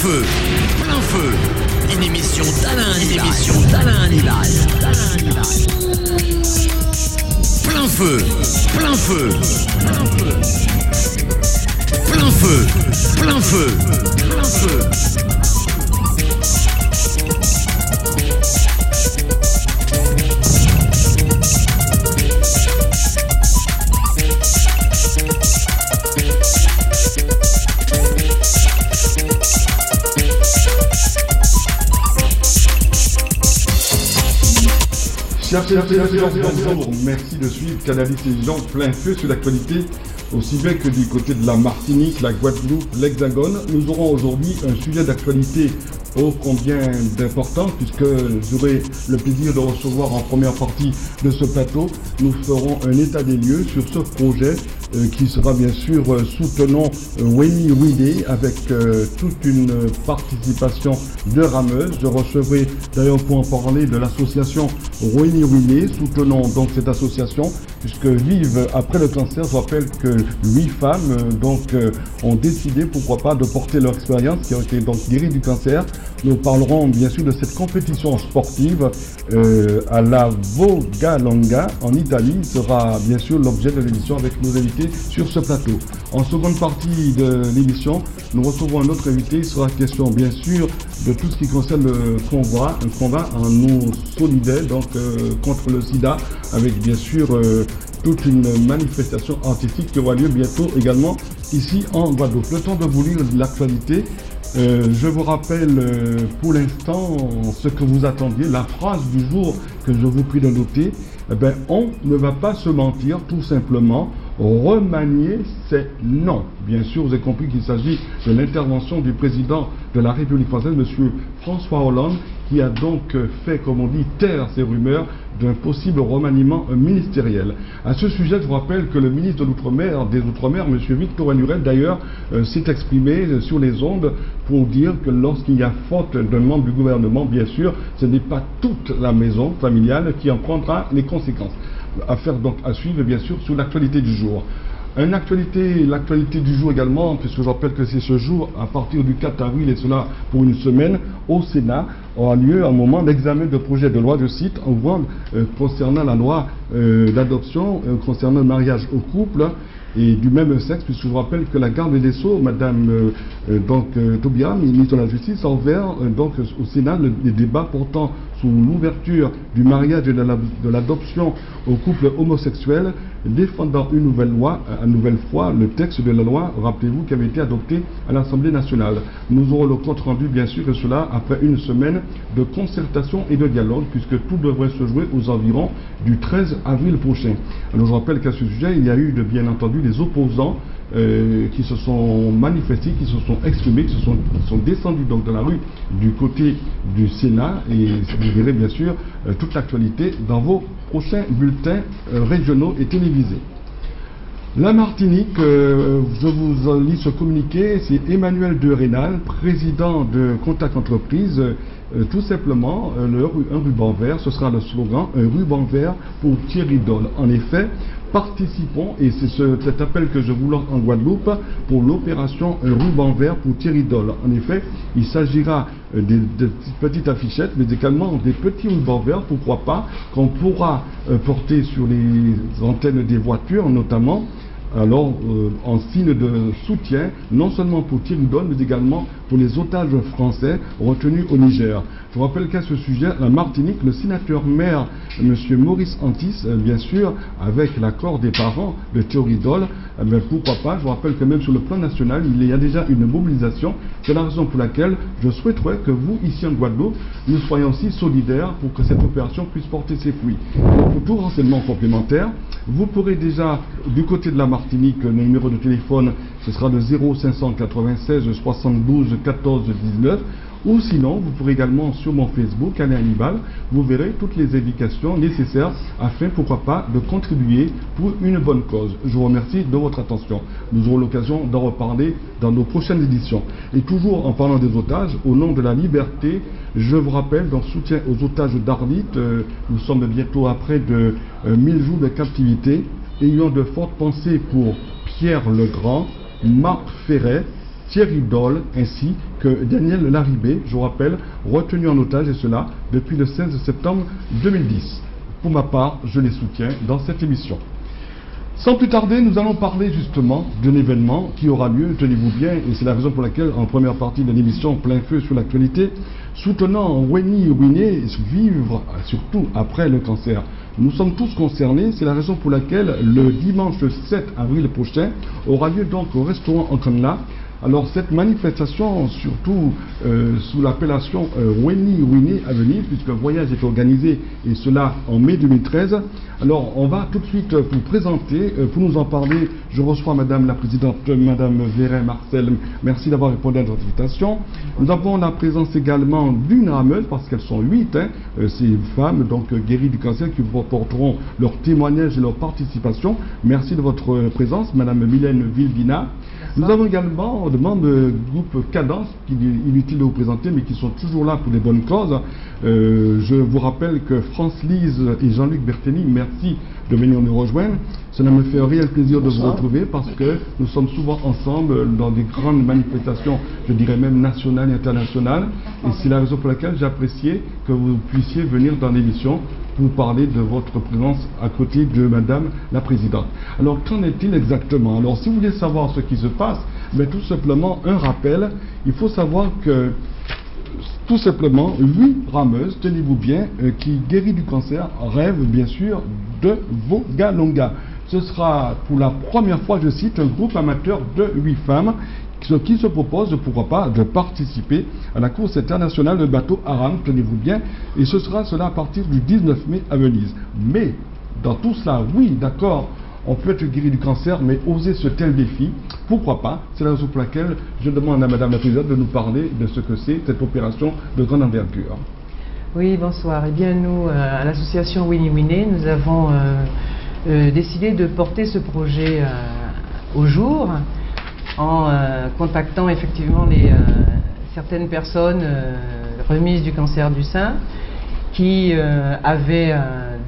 feu, plein feu. Une émission d'Alain Hallyday. Plein feu, plein feu, plein feu. Plein feu, plein feu, plein feu. Chers téléspectateurs, bonjour. Merci de suivre Canal Télévision plein feu sur l'actualité, aussi bien que du côté de la Martinique, la Guadeloupe, l'Hexagone. Nous aurons aujourd'hui un sujet d'actualité ô combien d'important, puisque j'aurai le plaisir de recevoir en première partie de ce plateau. Nous ferons un état des lieux sur ce projet qui sera bien sûr soutenant Weni Wide avec toute une participation de rameuses. Je recevrai d'ailleurs pour en parler de l'association Weni Wide, soutenant donc cette association puisque Vive après le cancer. Je rappelle que 8 femmes ont décidé, pourquoi pas, de porter leur expérience, qui ont été donc guéries du cancer. Nous parlerons bien sûr de cette compétition sportive à la Vogalanga en Italie. Sera bien sûr l'objet de l'émission avec nos invités sur ce plateau. En seconde partie de l'émission, nous recevons un autre invité. Il sera question bien sûr de tout ce qui concerne le combat, un combat en nous solidaire contre le sida, avec bien sûr toute une manifestation artistique qui aura lieu bientôt également ici en Guadeloupe. Le temps de vous lire l'actualité. Je vous rappelle pour l'instant ce que vous attendiez, la phrase du jour que je vous prie de noter. On ne va pas se mentir, tout simplement. Remanier, c'est non. Bien sûr, vous avez compris qu'il s'agit de l'intervention du président de la République française, M. François Hollande, qui a donc fait, comme on dit, taire ces rumeurs d'un possible remaniement ministériel. À ce sujet, je vous rappelle que le ministre des Outre-mer, M. Victorin Lurel, d'ailleurs, s'est exprimé sur les ondes pour dire que lorsqu'il y a faute d'un membre du gouvernement, bien sûr, ce n'est pas toute la maison familiale qui en prendra les conséquences. Affaire donc à suivre, bien sûr, sur l'actualité du jour. L'actualité du jour également, puisque je rappelle que c'est ce jour, à partir du 4 avril, et cela pour une semaine, au Sénat, aura lieu un moment d'examen de projet de loi, je cite, concernant la loi d'adoption, concernant le mariage au couple et du même sexe, puisque je vous rappelle que la garde des Sceaux, Madame Taubira, ministre de la Justice, a ouvert au Sénat les débats portant sur l'ouverture du mariage et de l'adoption aux couples homosexuels, défendant une nouvelle fois le texte de la loi, rappelez-vous, qui avait été adopté à l'Assemblée nationale. Nous aurons le compte rendu, bien sûr, et cela après une semaine de concertation et de dialogue, puisque tout devrait se jouer aux environs du 13 avril prochain. Alors je rappelle qu'à ce sujet, il y a eu bien entendu des opposants qui se sont manifestés, qui se sont exprimés, qui sont descendus donc dans la rue du côté du Sénat, et vous verrez bien sûr toute l'actualité dans vos prochains bulletins régionaux et télévisés. La Martinique, je vous lis ce communiqué, c'est Emmanuel de Rénal, président de Contact Entreprise, tout simplement un ruban vert, ce sera le slogan, un ruban vert pour Thierry Dolle. En effet, participons, et c'est cet appel que je vous lance en Guadeloupe, pour l'opération ruban vert pour Thierry Dolle. En effet, il s'agira de petites affichettes, mais également des petits rubans verts, pourquoi pas, qu'on pourra porter sur les antennes des voitures notamment, alors en signe de soutien, non seulement pour Thierry Dolle, mais également pour les otages français retenus au Niger. Je vous rappelle qu'à ce sujet, la Martinique, le sénateur maire, M. Maurice Antis, bien sûr, avec l'accord des parents de Thierry Dolle, pourquoi pas, je vous rappelle que même sur le plan national, il y a déjà une mobilisation. C'est la raison pour laquelle je souhaiterais que vous, ici en Guadeloupe, nous soyons aussi solidaires pour que cette opération puisse porter ses fruits. Donc, pour tout renseignement complémentaire, vous pourrez déjà, du côté de la Martinique, le numéro de téléphone, ce sera le 0596 72 14 19, ou sinon, vous pourrez également sur mon Facebook, Alain Hallyday, vous verrez toutes les indications nécessaires afin, pourquoi pas, de contribuer pour une bonne cause. Je vous remercie de votre attention. Nous aurons l'occasion d'en reparler dans nos prochaines éditions. Et toujours en parlant des otages, au nom de la liberté, je vous rappelle, dans soutien aux otages d'Arlit, nous sommes bientôt à près de 1000 jours de captivité, ayant de fortes pensées pour Pierre Legrand, Marc Ferret, Thierry Doll ainsi que Daniel Larribé, je vous rappelle, retenu en otage, et cela depuis le 16 septembre 2010. Pour ma part, je les soutiens dans cette émission. Sans plus tarder, nous allons parler justement d'un événement qui aura lieu, tenez-vous bien, et c'est la raison pour laquelle, en première partie de l'émission Plein Feu sur l'actualité, soutenant Winnie Winnie vivre surtout après le cancer. Nous sommes tous concernés, c'est la raison pour laquelle le dimanche 7 avril prochain aura lieu donc au restaurant Ankanla. Alors cette manifestation, surtout sous l'appellation Winnie Winnie à venir, puisque le voyage est organisé, et cela en mai 2013. Alors on va tout de suite vous présenter, pour nous en parler, je reçois Madame la Présidente, Madame Vérin Marcel, merci d'avoir répondu à notre invitation. Nous avons la présence également d'une rameuse, parce qu'elles sont 8, ces femmes donc guéries du cancer, qui vous apporteront leur témoignage et leur participation. Merci de votre présence, Madame Mylène Vilguina. Nous avons également des membres du groupe Cadence, qu'il est inutile de vous présenter, mais qui sont toujours là pour les bonnes causes. Je vous rappelle que France Lise et Jean-Luc Berthény, merci de venir nous rejoindre. Cela me fait un réel plaisir de vous retrouver, parce que nous sommes souvent ensemble dans des grandes manifestations, je dirais même nationales et internationales. Et c'est la raison pour laquelle j'appréciais que vous puissiez venir dans l'émission pour parler de votre présence à côté de Madame la Présidente. Alors, qu'en est-il exactement? Alors, si vous voulez savoir ce qui se passe, mais tout simplement un rappel, il faut savoir que, tout simplement, 8 rameuses, tenez-vous bien, qui guérit du cancer, rêvent bien sûr de Vogalonga. Ce sera pour la première fois, je cite, un groupe amateur de 8 femmes qui se propose, pourquoi pas, de participer à la course internationale de bateau Aram, tenez-vous bien, et ce sera cela à partir du 19 mai à Venise. Mais, dans tout cela, oui, d'accord, on peut être guéri du cancer, mais oser ce tel défi, pourquoi pas? C'est la raison pour laquelle je demande à Madame la Présidente de nous parler de ce que c'est, cette opération de grande envergure. Oui, bonsoir. Eh bien, nous, à l'association Winnie Winnie, nous avons décidé de porter ce projet au jour, en contactant effectivement certaines personnes remises du cancer du sein qui avaient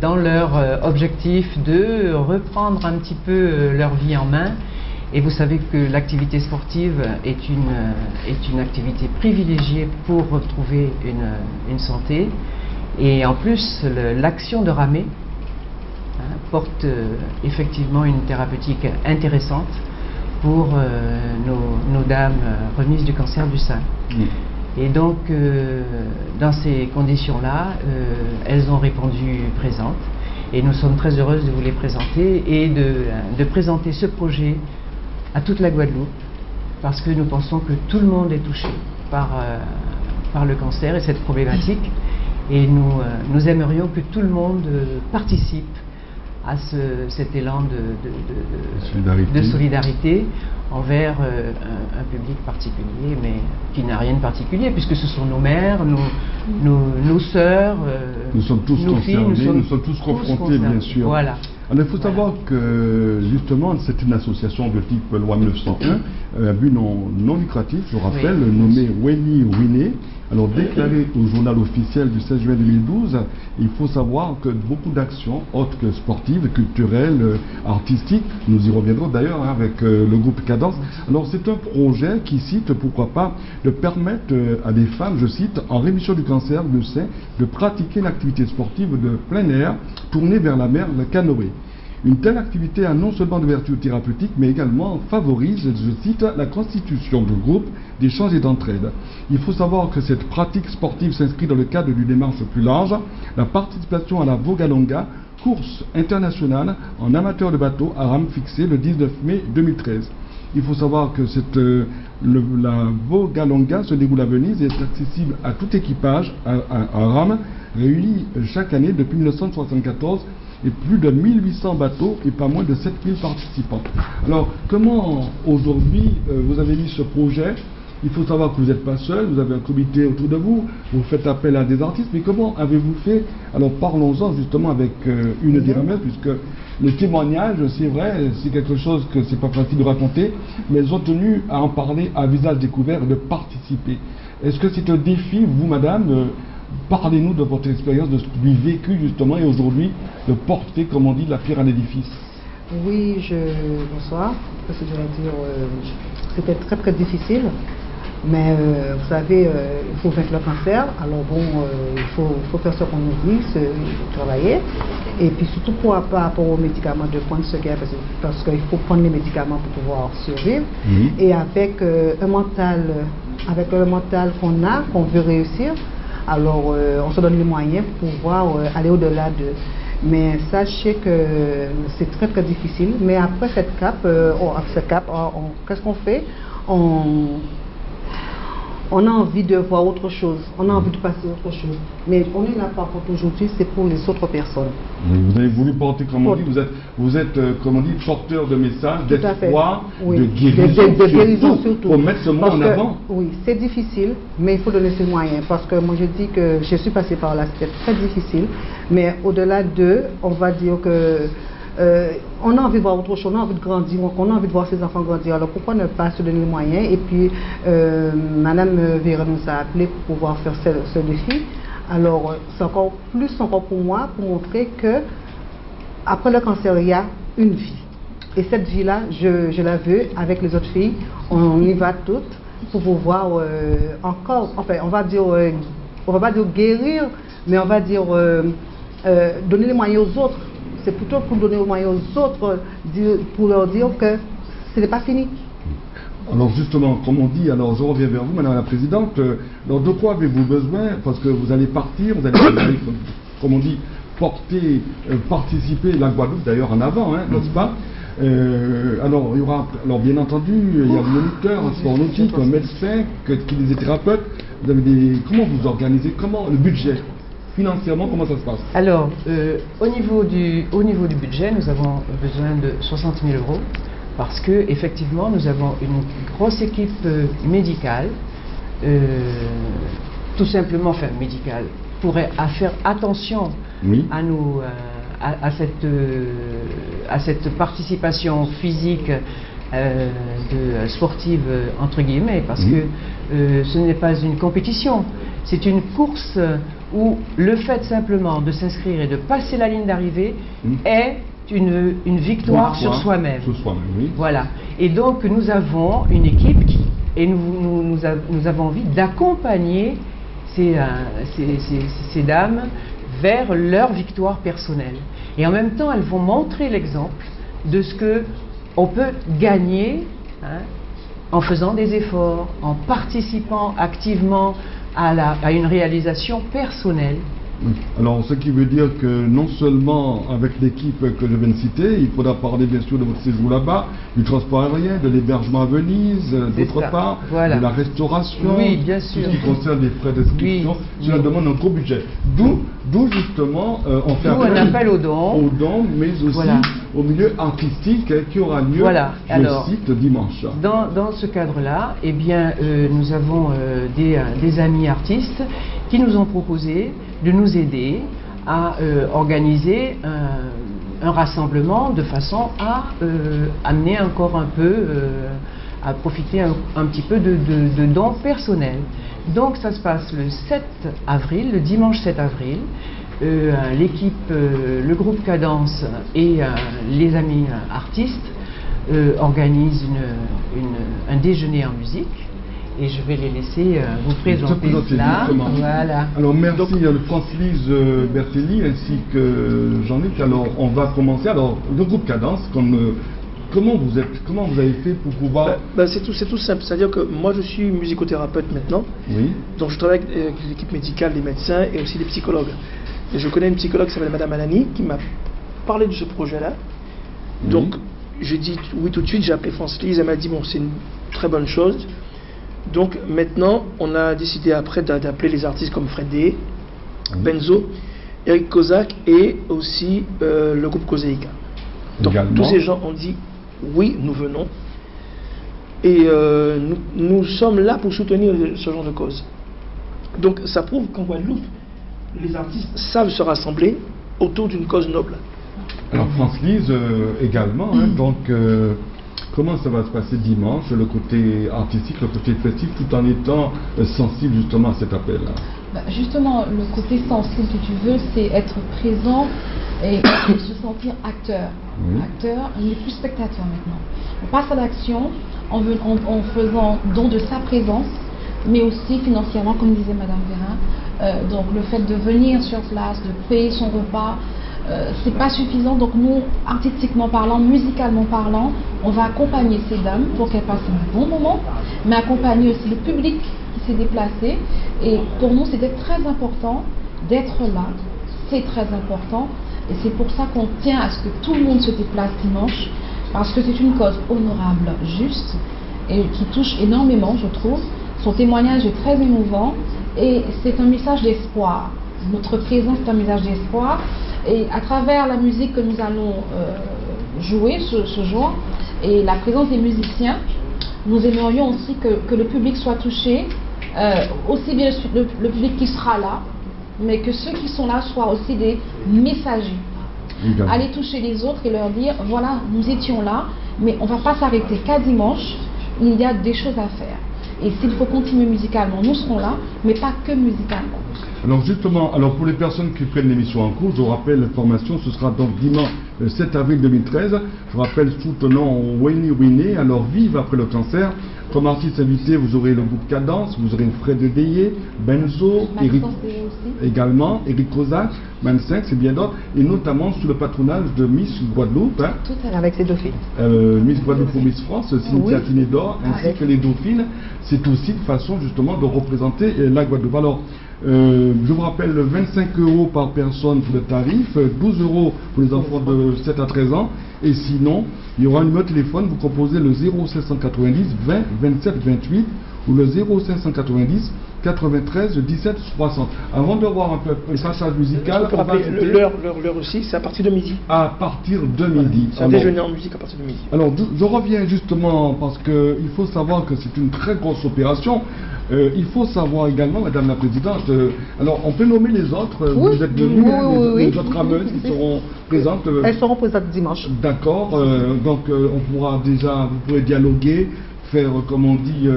dans leur objectif de reprendre un petit peu leur vie en main. Et vous savez que l'activité sportive est une activité privilégiée pour retrouver une santé. Et en plus, l'action de ramer porte effectivement une thérapeutique intéressante pour nos dames remises du cancer du sein. Et donc, dans ces conditions-là, elles ont répondu présentes. Et nous sommes très heureuses de vous les présenter et de présenter ce projet à toute la Guadeloupe, parce que nous pensons que tout le monde est touché par le cancer et cette problématique. Et nous aimerions que tout le monde participe à cet élan de solidarité envers un public particulier, mais qui n'a rien de particulier, puisque ce sont nos mères, nos sœurs, nous sommes tous nos concernés, filles, nous sommes tous confrontés, bien sûr. Voilà. Alors, il faut savoir que, justement, c'est une association de type loi 1901, un but non lucratif, je rappelle, nommée Winnie Winnie. Alors, déclaré au journal officiel du 16 juin 2012, il faut savoir que beaucoup d'actions, autres que sportives, culturelles, artistiques, nous y reviendrons d'ailleurs avec le groupe Cadence. Alors, c'est un projet qui cite, pourquoi pas, de permettre à des femmes, je cite, en rémission du cancer du sein, de pratiquer une activité sportive de plein air, tournée vers la mer, le canoë. Une telle activité a non seulement de vertus thérapeutiques, mais également favorise, je cite, la constitution de groupes, d'échanges et d'entraide. Il faut savoir que cette pratique sportive s'inscrit dans le cadre d'une démarche plus large, la participation à la Vogalonga, course internationale en amateur de bateau à rame fixée le 19 mai 2013. Il faut savoir que la Vogalonga se déroule à Venise et est accessible à tout équipage à rame, réuni chaque année depuis 1974, et plus de 1800 bateaux et pas moins de 7000 participants. Alors, comment aujourd'hui vous avez mis ce projet? Il faut savoir que vous n'êtes pas seul, vous avez un comité autour de vous, vous faites appel à des artistes, mais comment avez-vous fait? Alors parlons-en justement avec une des rameuses, puisque le témoignage, c'est vrai, c'est quelque chose que c'est pas facile de raconter, mais elles ont tenu à en parler à visage découvert et de participer. Est-ce que c'est un défi, vous madame, parlez-nous de votre expérience, de du vécu justement, et aujourd'hui de porter, comme on dit, la pierre à l'édifice. Oui, bonsoir. Je dois dire c'était très très difficile. Mais vous savez, il faut vaincre le cancer. Alors bon, il faut faire ce qu'on nous dit, travailler. Et puis surtout par rapport aux médicaments, de prendre ce qu'il y a, parce qu'il faut prendre les médicaments pour pouvoir survivre. Et avec le mental qu'on veut réussir, alors on se donne les moyens pour pouvoir aller au-delà de... Mais sachez que c'est très très difficile. Mais après cette cape, qu'est-ce qu'on fait? On a envie de voir autre chose, on a envie de passer autre chose. Mais on est là par contre aujourd'hui, c'est pour les autres personnes. Vous avez voulu porter, comme on dit, vous êtes comme on dit, porteur de messages, d'espoir, de guérison, surtout. Pour mettre ce mot en avant. Oui, c'est difficile, mais il faut donner ses moyens. Parce que moi je dis que je suis passée par là, c'était très difficile. Mais au-delà de, on va dire que on a envie de voir autre chose, on a envie de grandir, on a envie de voir ses enfants grandir. Alors pourquoi ne pas se donner les moyens? Et puis Madame Vera nous a appelé pour pouvoir faire ce défi. Alors c'est encore pour moi, pour montrer que après le cancer, il y a une vie. Et cette vie-là, je la veux avec les autres filles. On y va toutes pour pouvoir encore, enfin on va pas dire guérir, mais on va dire donner les moyens aux autres. C'est plutôt pour donner aux moyens aux autres, pour leur dire que ce n'est pas fini. Alors justement, comme on dit, alors je reviens vers vous, Madame la Présidente, alors de quoi avez-vous besoin? Parce que vous allez partir, vous allez comme on dit, porter, participer, la Guadeloupe d'ailleurs en avant, n'est-ce pas? Alors il y aura, alors bien entendu, il y a un moniteur, un sport nautique, un médecin, kinésithérapeute. Vous avez comment vous organisez, comment le budget? Financièrement, comment ça se passe? Alors, au niveau du budget, nous avons besoin de 60 000 € parce que effectivement, nous avons une grosse équipe médicale, tout simplement, enfin médicale, pour faire attention à cette participation physique de sportive entre guillemets, parce que ce n'est pas une compétition, c'est une course où le fait simplement de s'inscrire et de passer la ligne d'arrivée est une victoire sur soi-même. Oui. Voilà. Et donc nous avons une équipe et nous avons envie d'accompagner ces dames vers leur victoire personnelle. Et en même temps, elles vont montrer l'exemple de ce que on peut gagner en faisant des efforts, en participant activement à une réalisation personnelle. Alors, ce qui veut dire que non seulement avec l'équipe que je viens de citer, il faudra parler bien sûr de votre séjour là-bas, du transport aérien, de l'hébergement à Venise, d'autre part, de la restauration, bien sûr. tout ce qui concerne les frais d'inscription, cela demande un gros budget. D'où justement, on fait appel aux dons, mais aussi au milieu artistique qui aura lieu, je cite, dimanche. Dans ce cadre-là, eh bien, nous avons des amis artistes qui nous ont proposé de nous aider à organiser un rassemblement de façon à amener encore un peu, à profiter un petit peu de dons personnels. Donc ça se passe le 7 avril, le dimanche 7 avril. L'équipe, le groupe Cadence et les amis artistes organisent un déjeuner en musique. Et je vais les laisser vous présenter cela. Voilà. Alors merci Francis Bertelli ainsi que Jean-Luc. Alors on va commencer. Alors le groupe Cadence, comment vous avez fait pour pouvoir... C'est tout simple. C'est-à-dire que moi je suis musicothérapeute maintenant. Oui. Donc je travaille avec l'équipe médicale, les médecins et aussi les psychologues. Et je connais une psychologue qui s'appelle Madame Alani qui m'a parlé de ce projet-là. Oui. Donc j'ai dit oui tout de suite. J'ai appelé Francis. Elle m'a dit bon, c'est une très bonne chose. Donc maintenant, on a décidé après d'appeler les artistes comme Fredé, Benzo, Eric Kozak et aussi le groupe Kozeika. Donc tous ces gens ont dit oui, nous venons. Et nous sommes là pour soutenir ce genre de cause. Donc ça prouve qu'en Guadeloupe, les artistes savent se rassembler autour d'une cause noble. Alors France-Lise également, donc... comment ça va se passer dimanche, le côté artistique, le côté festif, tout en étant sensible justement à cet appel-là? Justement, le côté sensible, si tu veux, c'est être présent et se sentir acteur. Acteur, on n'est plus spectateur maintenant. On passe à l'action, en faisant don de sa présence, mais aussi financièrement, comme disait Madame Vérin. Donc le fait de venir sur place, de payer son repas, c'est pas suffisant. Donc nous, artistiquement parlant, musicalement parlant, on va accompagner ces dames pour qu'elles passent un bon moment, mais accompagner aussi le public qui s'est déplacé. Et pour nous, c'était très important d'être là. C'est très important. Et c'est pour ça qu'on tient à ce que tout le monde se déplace dimanche, parce que c'est une cause honorable, juste, et qui touche énormément, je trouve. Son témoignage est très émouvant et c'est un message d'espoir. Notre présence est un message d'espoir. Et à travers la musique que nous allons jouer ce jour et la présence des musiciens, nous aimerions aussi que le public soit touché, aussi bien le public qui sera là, mais que ceux qui sont là soient aussi des messagers. Aller toucher les autres et leur dire, voilà, nous étions là, mais on ne va pas s'arrêter qu'à dimanche, il y a des choses à faire. Et s'il faut continuer musicalement, nous serons là, mais pas que musicalement. Alors justement, pour les personnes qui prennent l'émission en cours, je vous rappelle l'information, ce sera donc dimanche 7 avril 2013. Je rappelle soutenant Winnie Winnie, alors Vive après le cancer. Comme artiste invité, vous aurez le groupe Cadence, vous aurez Fred Deyé, Benzo, Eric également, Eric Kozak, 25, c'est bien d'autres, et notamment sous le patronage de Miss Guadeloupe. Tout à fait, avec ses dauphines. Miss Guadeloupe pour Miss France, Cynthia Tinédor, ainsi que les dauphines. C'est aussi une façon justement de représenter la Guadeloupe. Alors, je vous rappelle 25 € par personne pour le tarif, 12 € pour les enfants de 7 à 13 ans, et sinon, il y aura un numéro de téléphone, vous composez le 0590 20 27 28 ou le 0590 93 17 60. Avant de voir un peu le passage musical, on va l'heure aussi, c'est à partir de midi. À partir de midi. C'est un déjeuner en musique à partir de midi. Alors, je reviens justement parce qu'il faut savoir que c'est une très grosse opération. Il faut savoir également, Madame la Présidente, alors on peut nommer les autres, vous êtes venus, les autres rameuses qui seront présentes. Elles seront présentes dimanche. D'accord, donc on pourra déjà, vous pourrez dialoguer, faire, comme on dit,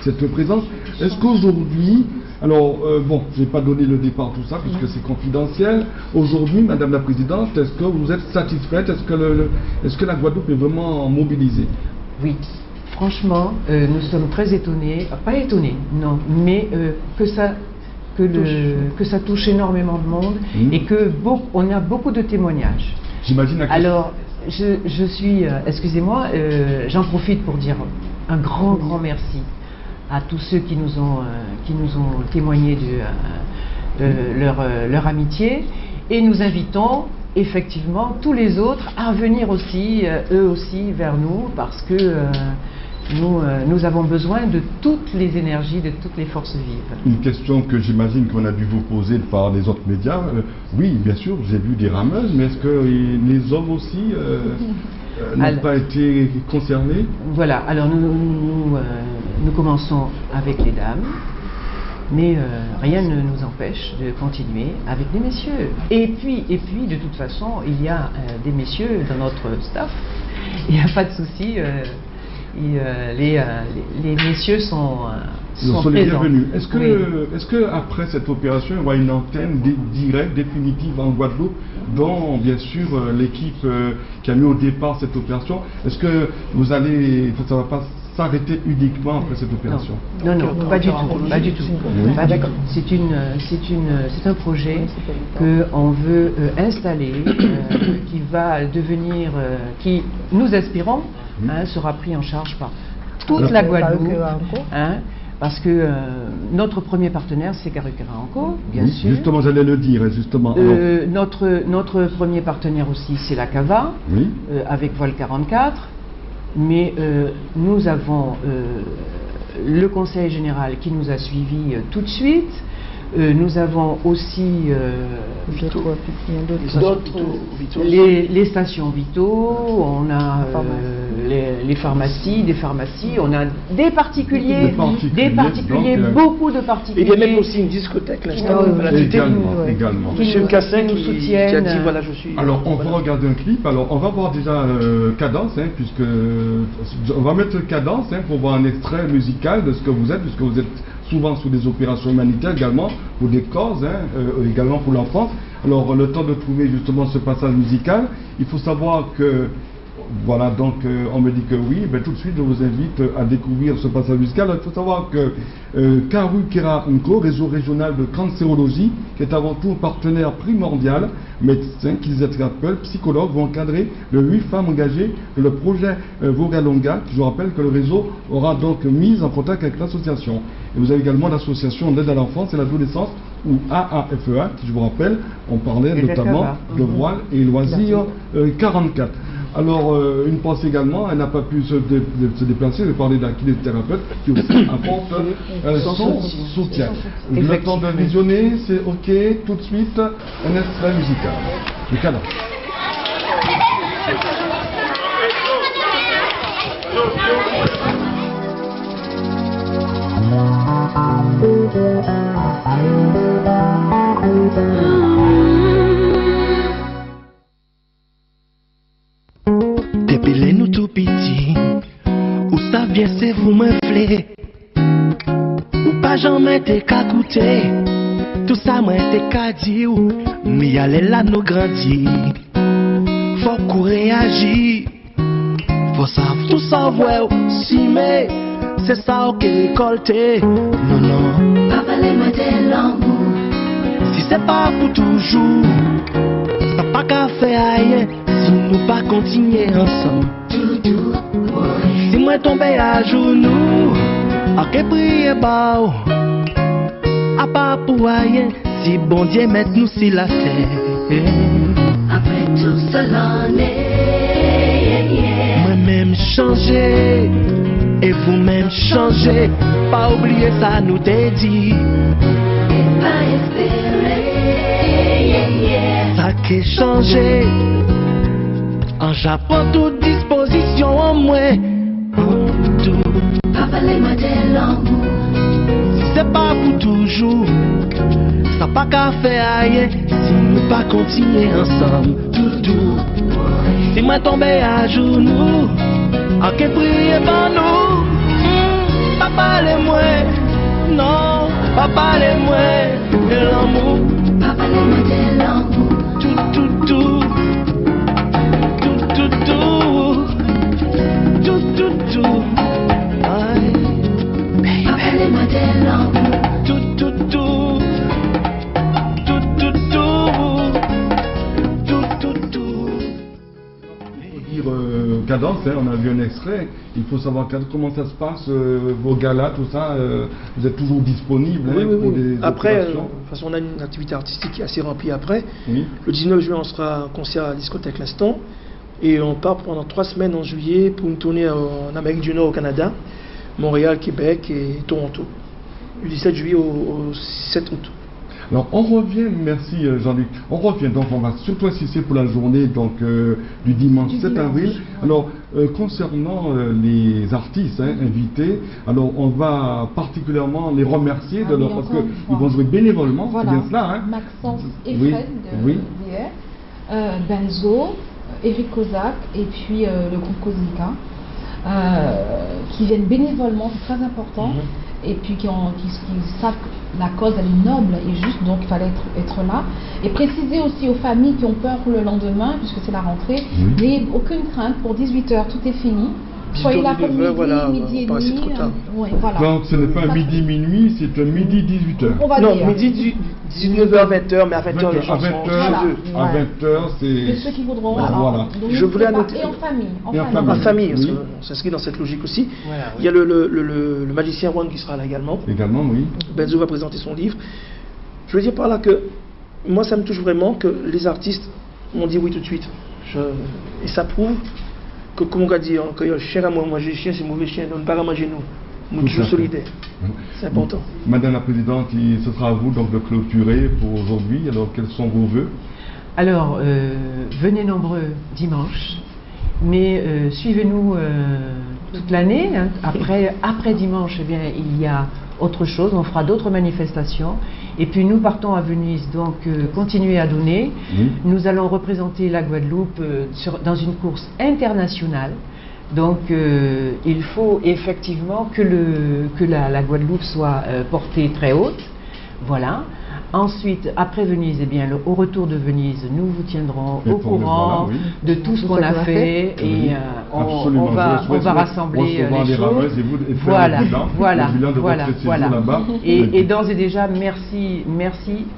cette présence. Est-ce qu'aujourd'hui, alors bon, je ne vais pas donner le départ, tout ça, puisque c'est confidentiel. Aujourd'hui, Madame la Présidente, est-ce que vous êtes satisfaite? Est-ce que la Guadeloupe est vraiment mobilisée? Oui. Franchement, nous sommes très étonnés, pas étonnés, non, mais que ça touche énormément de monde et on a beaucoup de témoignages. J'imagine. Alors, je suis, excusez-moi, j'en profite pour dire un grand merci à tous ceux qui nous ont témoigné de leur amitié, et nous invitons effectivement tous les autres à venir aussi, eux aussi, vers nous, parce que nous avons besoin de toutes les énergies, de toutes les forces vives. Une question que j'imagine qu'on a dû vous poser par les autres médias. Oui, bien sûr, j'ai vu des rameuses, mais est-ce que les hommes aussi n'ont pas été concernés? Voilà, alors nous commençons avec les dames. Mais rien ne nous empêche de continuer avec les messieurs. Et puis, de toute façon, il y a des messieurs dans notre staff. Il n'y a pas de souci. Les messieurs sont les bienvenus. Est-ce que après cette opération, il y aura une antenne directe, définitive en Guadeloupe, dont bien sûr l'équipe qui a mis au départ cette opération? Est-ce que ça ne va pas s'arrêter uniquement après cette opération? Non, pas du tout. C'est un projet qu'on veut installer, qui va devenir, qui nous aspirons, sera pris en charge par toute la Guadeloupe, parce que notre premier partenaire c'est Garukera-Anco, bien sûr. Justement, j'allais le dire, justement. Notre premier partenaire aussi c'est la Cava, avec Voile 44. Mais nous avons le Conseil général qui nous a suivis tout de suite. Nous avons aussi les stations Vito, on a les pharmacies, des pharmacies, on a des particuliers, beaucoup de particuliers. Il y a même aussi une discothèque, également. Monsieur Cassin qui nous soutiennent. Qui a dit voilà, je suis. Alors on va regarder un clip. Alors on va voir déjà Cadence, puisque on va mettre Cadence pour voir un extrait musical de ce que vous êtes, puisque vous êtes souvent sous des opérations humanitaires également, pour des causes, également pour l'enfance. Alors le temps de trouver justement ce passage musical, il faut savoir que Voilà, donc on me dit que oui. Ben, tout de suite, je vous invite à découvrir ce passage musical. Il faut savoir que Karu Kera Nko, réseau régional de cancérologie, qui est avant tout un partenaire primordial, médecins, kinésithérapeutes, psychologues, vont encadrer les 8 femmes engagées dans le projet Vogalonga. Je vous rappelle que le réseau aura donc mis en contact avec l'association. Et vous avez également l'association d'aide à l'enfance et l'adolescence, ou AAFEA, qui je vous rappelle, on parlait notamment de voile et loisirs 44. Alors, une pensée également, elle n'a pas pu se déplacer, je vais parler d'un kinésithérapeute qui aussi apporte son soutien. Le temps de visionner, c'est ok, tout de suite, un extrait musical. Le cadre. Depuis les nous tout petits, où ça vient c'est vous m'infler. Ou pas jamais t'es qu'à coûter, tout ça moi t'es qu'à dire. Mais y aller là nous grandir, faut qu'on réagisse, faut savoir tout savoir. Si mais c'est ça qui récolter. Non non, pas parler-moi de l'amour. Si c'est pas pour toujours, ça pas qu'à faire rien. Si nous pas continuer ensemble, si moi tomber à genoux, ok prier bas, à pas pour rien. Si bon Dieu met nous sur la terre, après tout cela n'est, moi-même changer et vous-même changer. Pas oublier ça nous t'ai dit, et pas espérer, ça qui changé. En Japon, toute disposition en moi. Pas parler-moi de l'amour. Si c'est pas pour toujours, ça pas qu'à faire rien. Si nous pas continuer ensemble, tout. Si moi tomber à genoux, ok prier par nous. Pas parler-moi, non, pas parler-moi de l'amour. Pas parler-moi de l'amour. Tout. Appelez-moi de l'amour. Dire cadence, hein, on a vu un extrait. Il faut savoir comment ça se passe, vos galas, tout ça. Vous êtes toujours disponible pour des Après, de opérations. toute façon, on a une activité artistique qui est assez remplie après. Oui. Le 19 juin, on sera en concert à la discothèque L'Instant. Et on part pendant 3 semaines en juillet pour une tournée en Amérique du Nord, au Canada, Montréal, Québec et Toronto. Du 17 juillet au 7 août. Alors on revient, merci Jean-Luc, on revient, donc on va surtout insister pour la journée donc, du dimanche 7 avril. Alors concernant les artistes invités, alors on va particulièrement les remercier de leur, parce qu'ils vont jouer bénévolement, voilà. C'est bien cela. Hein? Maxence et Oui, Fred oui. d'hier, Benzo, Eric Kozak et puis le groupe Kozika, qui viennent bénévolement, c'est très important. Et puis qui savent que la cause elle est noble et juste, donc il fallait être là. Et préciser aussi aux familles qui ont peur pour le lendemain, puisque c'est la rentrée, n'ayez aucune crainte, pour 18h tout est fini. Soyez là pour midi, midi et demi. Ouais, voilà. Donc ce n'est pas un midi minuit, c'est un midi 18h. On va non, dire. midi 19h, 20h, mais à 20h, les gens sont à 20h, c'est... Ceux qui voudront. Voilà. Donc, je voulais annoter. Et en famille. En famille, parce oui. qu'on s'inscrit dans cette logique aussi. Voilà, oui. Il y a le magicien Wang qui sera là également. Également, oui. Benzo va présenter son livre. Je veux dire par là que moi, ça me touche vraiment que les artistes m'ont dit oui tout de suite. Et ça prouve que, comme on va dire, que chien à moi, j'ai chien, c'est mauvais chien, donc pas à manger nous. Nous toujours solidaires. C'est important. Madame la Présidente, ce sera à vous donc de clôturer pour aujourd'hui. Alors, quels sont vos vœux? Alors, venez nombreux dimanche, mais suivez-nous toute l'année. Hein. Après dimanche, eh bien, il y a autre chose, on fera d'autres manifestations. Et puis nous partons à Venise, donc continuez à donner. Nous allons représenter la Guadeloupe dans une course internationale. Donc il faut effectivement que la Guadeloupe soit portée très haute. Voilà. Ensuite, après Venise, eh bien, au retour de Venise, nous vous tiendrons au courant voilà, de tout ce qu'on a fait et Absolument. on va rassembler les choses. Voilà. Et d'ores et déjà, merci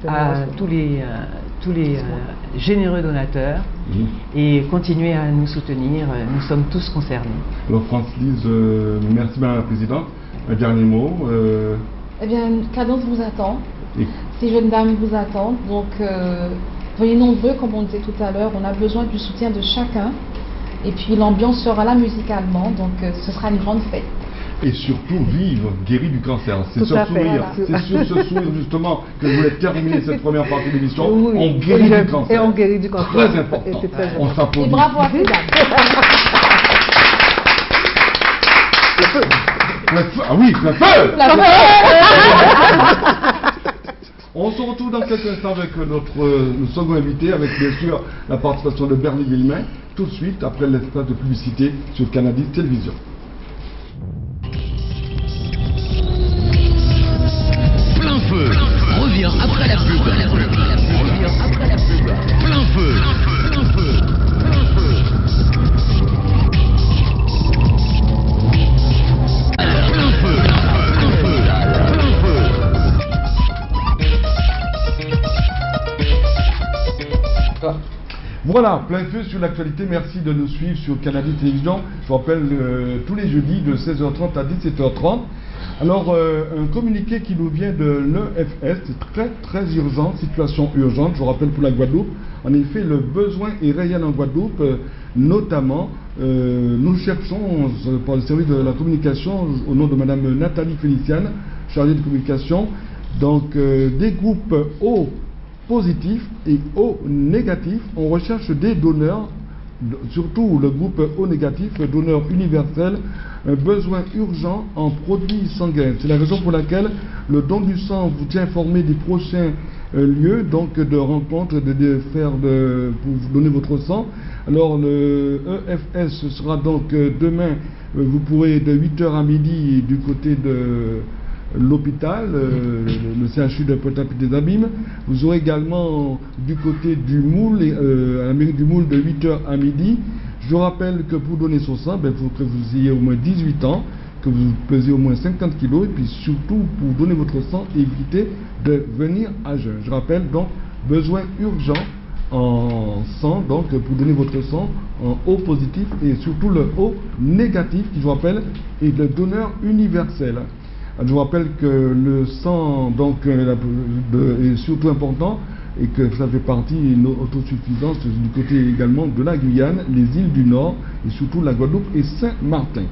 à tous les généreux donateurs et continuez à nous soutenir. Nous sommes tous concernés. Alors, France-Lise, merci Madame la Présidente. Un dernier mot. Eh bien, Cadence vous attend. Et Ces jeunes dames vous attendent. Donc, venez nombreux, comme on disait tout à l'heure. On a besoin du soutien de chacun. Et puis, l'ambiance sera là musicalement. Donc, ce sera une grande fête. Et surtout vivre guéri du cancer. C'est sur sourire. Voilà. C'est sur ce sourire justement que je voulais terminer cette première partie de l'émission. Oui. On guérit du cancer. Et on guérit du cancer. Très important. Et c'est très On important. s'applaudit. Et bravo à ces dames. Ah oui, le feu. On se retrouve dans quelques instants avec notre second invité, avec bien sûr la participation de Bernie Villemain, tout de suite après l'espace de publicité sur Canadis Télévision. Plein feu revient après la pub. Plein feu. Voilà, plein feu sur l'actualité. Merci de nous suivre sur Canadis Télévision. Je vous rappelle tous les jeudis de 16h30 à 17h30. Alors, un communiqué qui nous vient de l'EFS, c'est très urgent, situation urgente, je vous rappelle pour la Guadeloupe. En effet, le besoin est réel en Guadeloupe, notamment, nous cherchons, par le service de la communication, au nom de Madame Nathalie Féliciane, chargée de communication, donc des groupes O positifs et O négatifs. On recherche des donneurs, surtout le groupe O négatif, donneur universel, un besoin urgent en produits sanguins. C'est la raison pour laquelle le don du sang vous tient informé des prochains lieux, donc de rencontres, pour vous donner votre sang. Alors le EFS, ce sera donc demain, vous pourrez de 8h à midi du côté de l'hôpital, le CHU de Pointe-à-Pitre-des-Abîmes. Vous aurez également du côté du Moule, à la mairie du Moule, de 8h à midi. Je rappelle que pour donner son sang, il faut que vous ayez au moins 18 ans, que vous pesez au moins 50 kg, et puis surtout, pour donner votre sang, évitez de venir à jeun. Je rappelle donc, besoin urgent en sang, donc pour donner votre sang en O positif et surtout le O négatif, qui, je vous rappelle, est le donneur universel. Je vous rappelle que le sang donc, est surtout important et que ça fait partie de notre autosuffisance du côté également de la Guyane, les îles du Nord et surtout la Guadeloupe et Saint-Martin.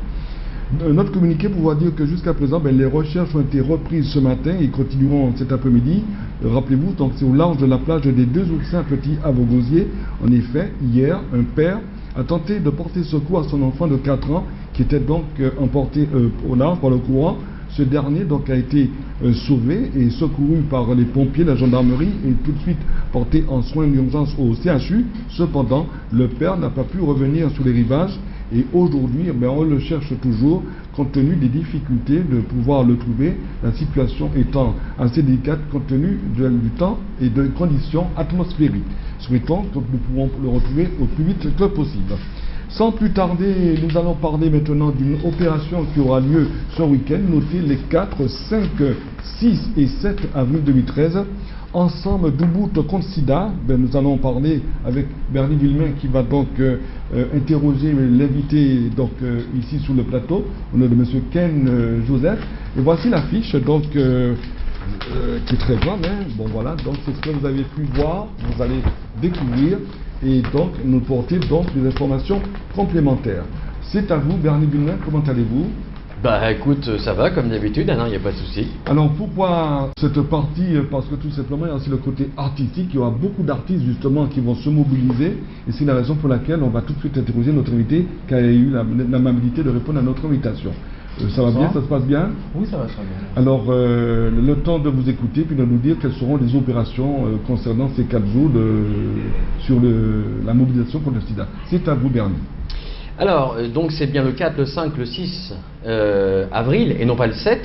Notre communiqué pour vous dire que jusqu'à présent, les recherches ont été reprises ce matin et continueront cet après-midi. Rappelez-vous, donc c'est au large de la plage des Deux Oursins Petits à Vaugosier. En effet, hier, un père a tenté de porter secours à son enfant de 4 ans qui était donc emporté au large par le courant. Ce dernier donc a été sauvé et secouru par les pompiers, la gendarmerie et tout de suite porté en soins d'urgence au CHU. Cependant, le père n'a pas pu revenir sur les rivages et aujourd'hui, on le cherche toujours compte tenu des difficultés de pouvoir le trouver, la situation étant assez délicate compte tenu du temps et des conditions atmosphériques. Souhaitons que nous pourrons le retrouver au plus vite que possible. Sans plus tarder, nous allons parler maintenant d'une opération qui aura lieu ce week-end, notez les 4, 5, 6 et 7 avril 2013. Ensemble d'Ubuntu contre SIDA, nous allons parler avec Bernie Villemain qui va donc interroger l'invité ici sur le plateau, au nom de M. Ken Joseph. Et voici l'affiche donc qui est très grande. Bon voilà, donc c'est ce que vous avez pu voir, vous allez découvrir et donc nous porter donc des informations complémentaires. C'est à vous, Bernie Villemain, comment allez-vous? Bah écoute, ça va comme d'habitude, il n'y a pas de souci. Alors pourquoi cette partie? Parce que tout simplement il y a aussi le côté artistique, il y aura beaucoup d'artistes justement qui vont se mobiliser et c'est la raison pour laquelle on va tout de suite interroger notre invité qui a eu l'amabilité de répondre à notre invitation. Ça va bien, ça se passe bien? Oui, ça va très bien. Alors, le temps de vous écouter puis de nous dire quelles seront les opérations concernant ces 4 jours sur la mobilisation contre le sida. C'est à vous, Bernie. Alors, donc c'est bien le 4, le 5, le 6 avril et non pas le 7.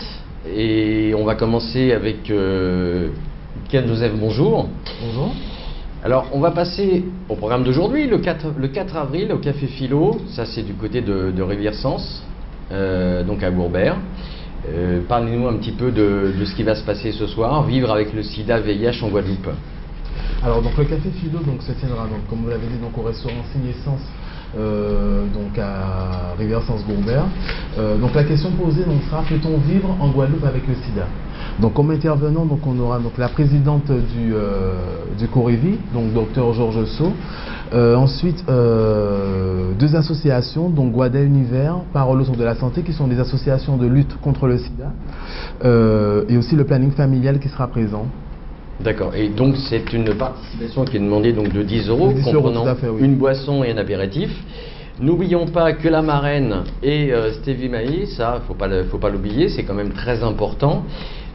Et on va commencer avec Ken Joseph, bonjour. Bonjour. Alors, on va passer au programme d'aujourd'hui, le 4 avril, au Café Philo. Ça, c'est du côté de Rivière-Sens, donc à Gourbert. Parlez-nous un petit peu de ce qui va se passer ce soir, vivre avec le sida VIH en Guadeloupe. Alors, donc, le Café Philo se tiendra, donc, comme vous l'avez dit, donc, au restaurant Signé-Sens, donc à Rivière-Sens-Gourbert. Donc, la question posée donc, sera: peut-on vivre en Guadeloupe avec le sida? Donc, comme intervenant, donc, on aura donc, la présidente du Corévi, donc Dr Georges Sceaux. Ensuite, deux associations, donc Guada Univers, Parole autour de la santé, qui sont des associations de lutte contre le sida, et aussi le planning familial qui sera présent. D'accord, et donc c'est une participation qui est demandée donc de 10 euros, comprenant une boisson et un apéritif. N'oublions pas que la marraine est Stevie Maï, ça faut pas l'oublier, c'est quand même très important.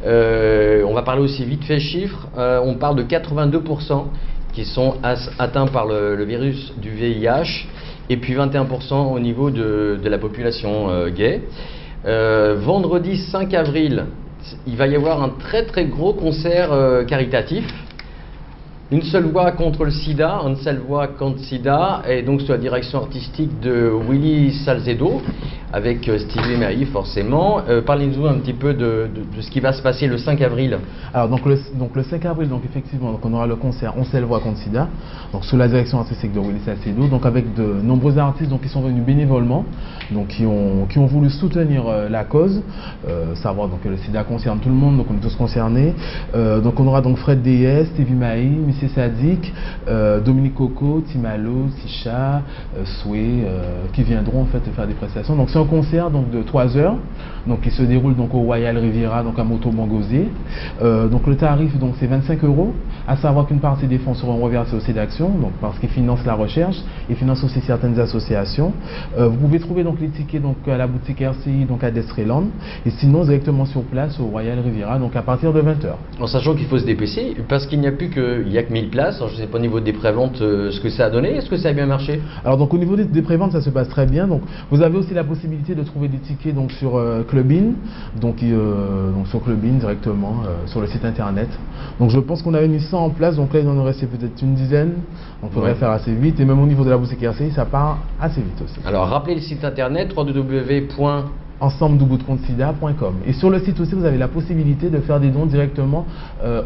On va parler aussi vite fait chiffres, on parle de 82% qui sont atteints par le virus du VIH, et puis 21% au niveau de la population gay. Vendredi 5 avril, il va y avoir un très très gros concert caritatif. Une seule voix contre le sida, une seule voix contre sida, et donc sous la direction artistique de Willy Salzedo, avec Stevie Maï forcément. Parlez-nous un petit peu de ce qui va se passer le 5 avril. Alors donc le 5 avril, donc effectivement, donc on aura le concert On seule voix contre sida, donc sous la direction artistique de Willy Salzedo, donc avec de nombreux artistes donc, qui sont venus bénévolement, donc qui ont voulu soutenir la cause, savoir donc que le sida concerne tout le monde, donc on est tous concernés. Donc on aura donc Fred DS, Stevie Maï, Missy Sadik, Dominique Coco, Timalo, Sicha, Soué, qui viendront en fait faire des prestations. Donc c'est un concert donc de 3 heures, donc qui se déroule donc au Royal Riviera, donc à Moto-Mangosé. Donc le tarif donc c'est 25 €. À savoir qu'une partie des fonds seront reversés au CEDAction, donc parce qu'ils financent la recherche et financent aussi certaines associations. Vous pouvez trouver donc les tickets donc à la boutique RCI donc à Destreland, et sinon directement sur place au Royal Riviera, donc à partir de 20 h. En sachant qu'il faut se dépêcher parce qu'il n'y a plus que 1000 places. Alors, je ne sais pas au niveau des préventes ce que ça a donné. Est-ce que ça a bien marché? Alors donc au niveau des préventes, ça se passe très bien. Donc vous avez aussi la possibilité de trouver des tickets donc sur Clubin, donc sur Clubin directement sur le site internet. Donc je pense qu'on avait mis ça en place. Donc là il en aurait resté peut-être une dizaine. Donc il faudrait faire assez vite. Et même au niveau de la boutique RCI, ça part assez vite aussi. Alors rappelez le site internet www.ensembledeboutcontresida.com. Et sur le site aussi, vous avez la possibilité de faire des dons directement